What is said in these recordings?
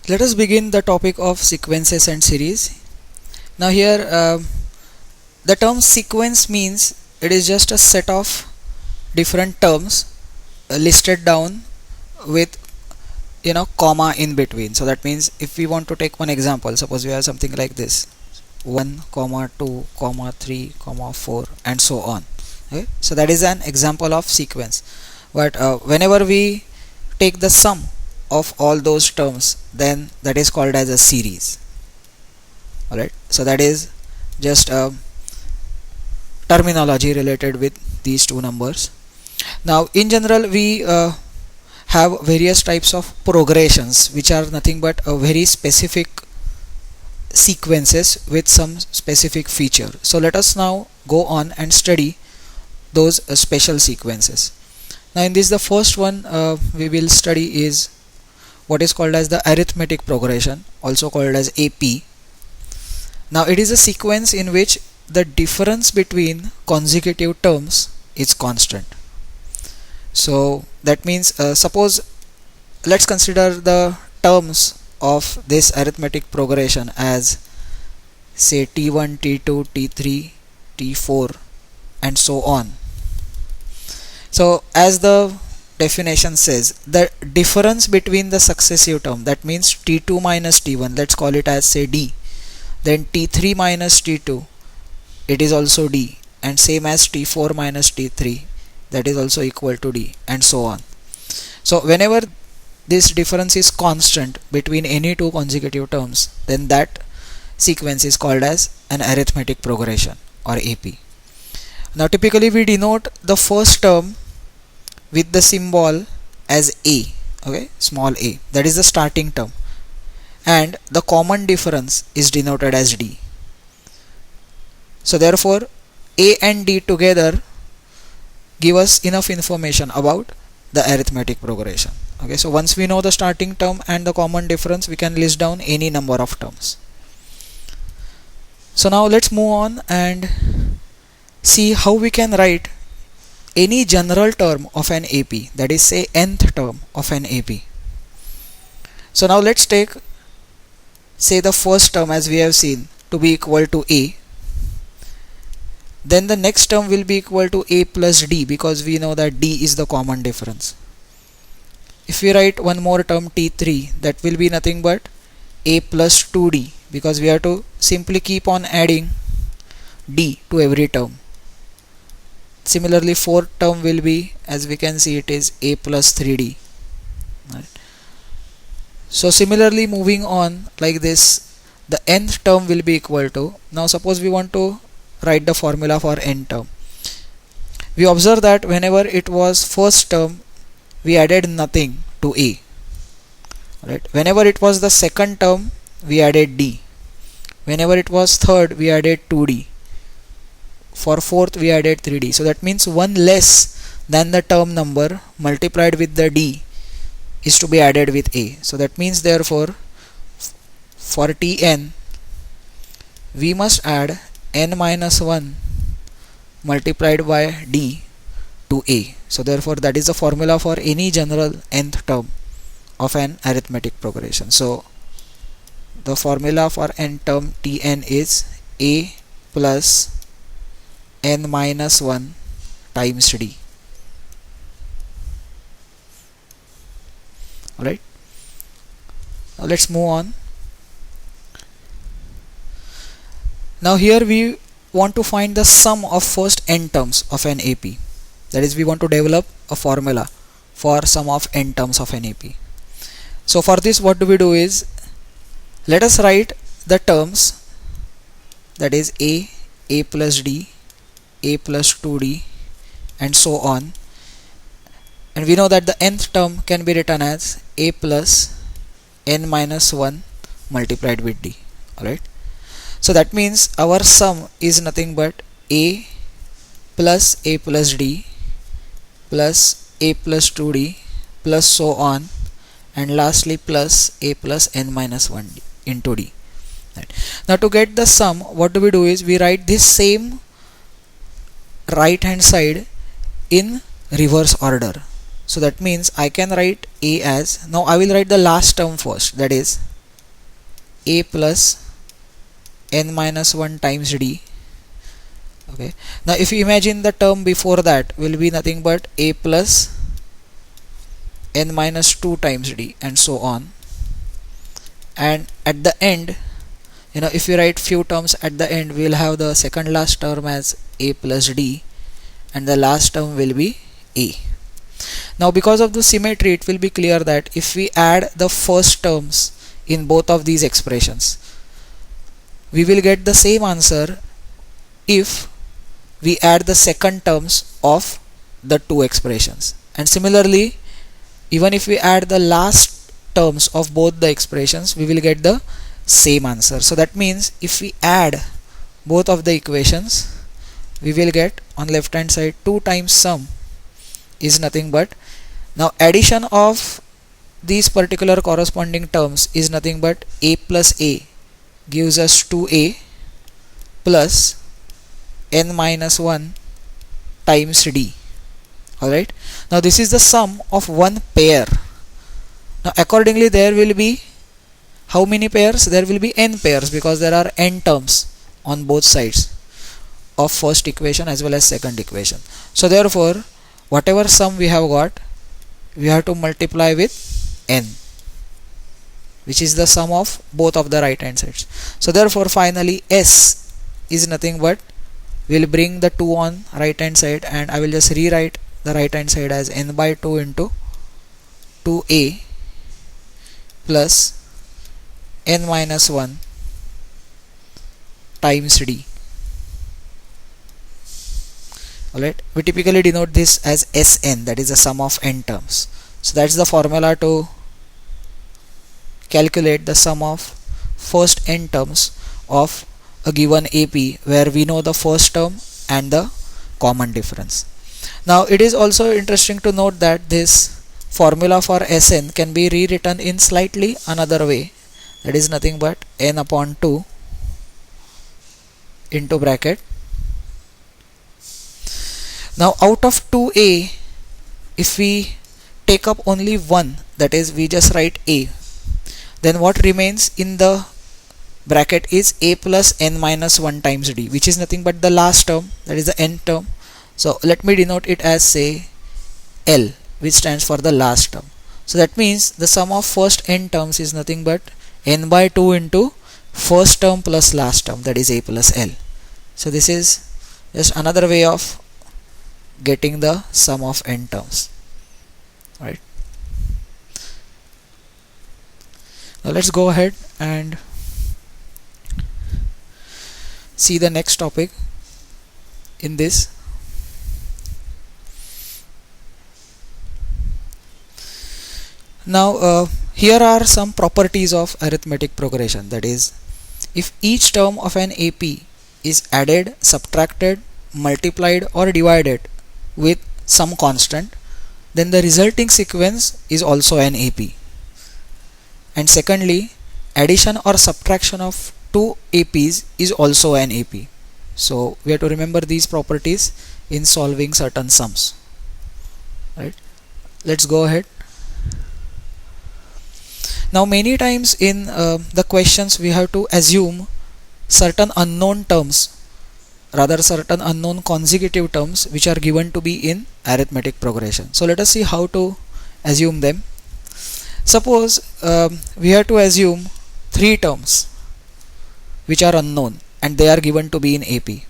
Let us begin the topic of sequences and series. Now here the term sequence means it is just a set of different terms listed down with comma in between. So that means if we want to take one example, suppose we have something like this: 1 comma 2 comma 3 comma 4 and so on. Okay, so that is an example of sequence. But whenever we take the sum of all those terms, then that is called as a series. Alright, so that is just a terminology related with these two numbers. Now in general we have various types of progressions which are nothing but a very specific sequences with some specific feature. So let us now go on and study those special sequences. Now in this, the first one we will study is what is called as the arithmetic progression, also called as AP. Now it is a sequence in which the difference between consecutive terms is constant. So that means suppose let's consider the terms of this arithmetic progression as say T1, T2, T3, T4 and so on. So as the definition says, the difference between the successive term, that means T2 minus T1, let's call it as say D, then T3 minus T2, it is also D, and same as T4 minus T3, that is also equal to D, and so on. So whenever this difference is constant between any two consecutive terms, then that sequence is called as an arithmetic progression or AP. Now typically we denote the first term with the symbol as A, okay, small a, that is the starting term, and the common difference is denoted as D. So therefore A and D together give us enough information about the arithmetic progression. Okay, so once we know the starting term and the common difference, we can list down any number of terms. So now let's move on and see how we can write any general term of an AP, that is say nth term of an AP. So now let's take say the first term as we have seen to be equal to A. Then the next term will be equal to A plus D, because we know that D is the common difference. If we write one more term T3, that will be nothing but A plus 2D, because we have to simply keep on adding D to every term. Similarly, fourth term will be, as we can see, it is A plus 3D. Right. So similarly, moving on like this, the nth term will be equal to, now suppose we want to write the formula for n term. We observe that whenever it was first term, we added nothing to A. Right. Whenever it was the second term, we added D. Whenever it was third, we added 2D. For fourth, we added 3D. So that means one less than the term number multiplied with the D is to be added with A. So that means therefore for Tn, we must add n minus 1 multiplied by D to A. So therefore that is the formula for any general nth term of an arithmetic progression. So the formula for n term Tn is A plus n minus 1 times D. Alright, now let's move on. Now here we want to find the sum of first n terms of an AP, that is we want to develop a formula for sum of n terms of an AP. So for this, what do we do is, let us write the terms, that is A plus D, A plus 2D and so on, and we know that the nth term can be written as A plus n minus 1 multiplied with D. Alright, so that means our sum is nothing but A plus D plus A plus 2D plus so on, and lastly plus A plus n minus 1 into D. Right. Now to get the sum, what do we do is, we write this same right hand side in reverse order. So that means I can write A as, now I will write the last term first, that is a plus n minus 1 times d. Okay, now if you imagine the term before that will be nothing but a plus n minus 2 times d, and so on. And at the end, if you write few terms at the end, we will have the second last term as a plus d, and the last term will be a. Now because of the symmetry, it will be clear that if we add the first terms in both of these expressions, we will get the same answer if we add the second terms of the two expressions. And similarly, even if we add the last terms of both the expressions, we will get the same answer. So that means if we add both of the equations, we will get on left hand side 2 times sum is nothing but, now addition of these particular corresponding terms is nothing but a plus a gives us 2a plus n minus 1 times d. Alright, now this is the sum of one pair. Now accordingly there will be how many pairs? There will be n pairs, because there are n terms on both sides of first equation as well as second equation. So therefore whatever sum we have got, we have to multiply with n, which is the sum of both of the right hand sides. So therefore finally s is nothing but, we'll bring the 2 on right hand side, and I will just rewrite the right hand side as n by 2 into 2a plus n minus 1 times d. Alright, we typically denote this as Sn, that is the sum of n terms. So that's the formula to calculate the sum of first n terms of a given AP, where we know the first term and the common difference. Now it is also interesting to note that this formula for Sn can be rewritten in slightly another way, that is nothing but n upon 2 into bracket. Now out of 2a, if we take up only 1, that is we just write a, then what remains in the bracket is a plus n minus 1 times d, which is nothing but the last term, that is the n term. So let me denote it as, say, L, which stands for the last term. So that means the sum of first n terms is nothing but n by 2 into first term plus last term, that is a plus L. So this is just another way of getting the sum of n terms. Right. Now let's go ahead and see the next topic in this. Now here are some properties of arithmetic progression, that is, if each term of an AP is added, subtracted, multiplied or divided with some constant, then the resulting sequence is also an AP. And secondly, addition or subtraction of two APs is also an AP. So we have to remember these properties in solving certain sums. Right? Let's go ahead. Now many times in the questions we have to assume certain unknown terms, rather certain unknown consecutive terms which are given to be in arithmetic progression. So let us see how to assume them. Suppose we have to assume 3 terms which are unknown and they are given to be in AP.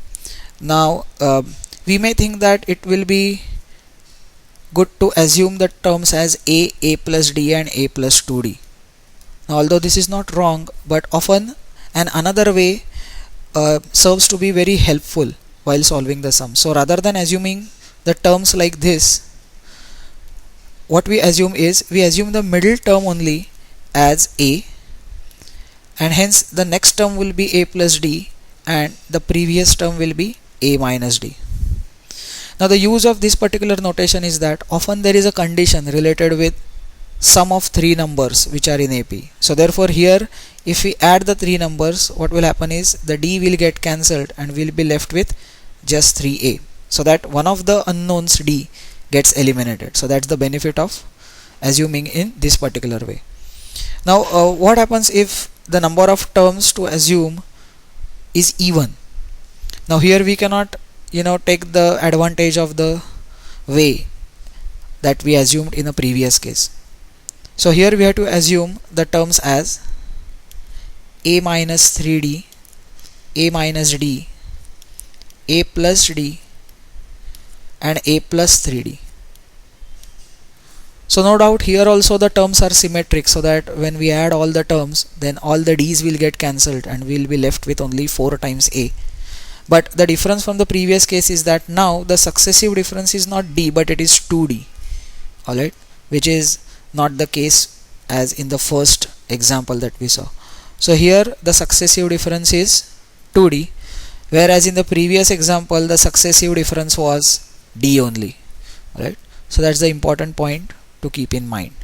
Now we may think that it will be good to assume the terms as a plus d and a plus 2d. Now although this is not wrong, but often another way serves to be very helpful while solving the sum. So rather than assuming the terms like this, what we assume is, we assume the middle term only as a, and hence the next term will be a plus d and the previous term will be a minus d. Now the use of this particular notation is that often there is a condition related with sum of 3 numbers which are in AP. So therefore here if we add the 3 numbers, what will happen is the d will get cancelled and we'll be left with just 3a, so that one of the unknowns d gets eliminated. So that's the benefit of assuming in this particular way. Now what happens if the number of terms to assume is even. Now here we cannot take the advantage of the way that we assumed in the previous case. So here we have to assume the terms as a minus 3d, a minus d, a plus d, and a plus 3d. So no doubt here also the terms are symmetric, so that when we add all the terms, then all the d's will get cancelled and we'll be left with only 4 times a. But the difference from the previous case is that now the successive difference is not d but it is 2d, alright, which is not the case as in the first example that we saw. So here the successive difference is 2d, whereas in the previous example the successive difference was d only, alright. So that's the important point to keep in mind.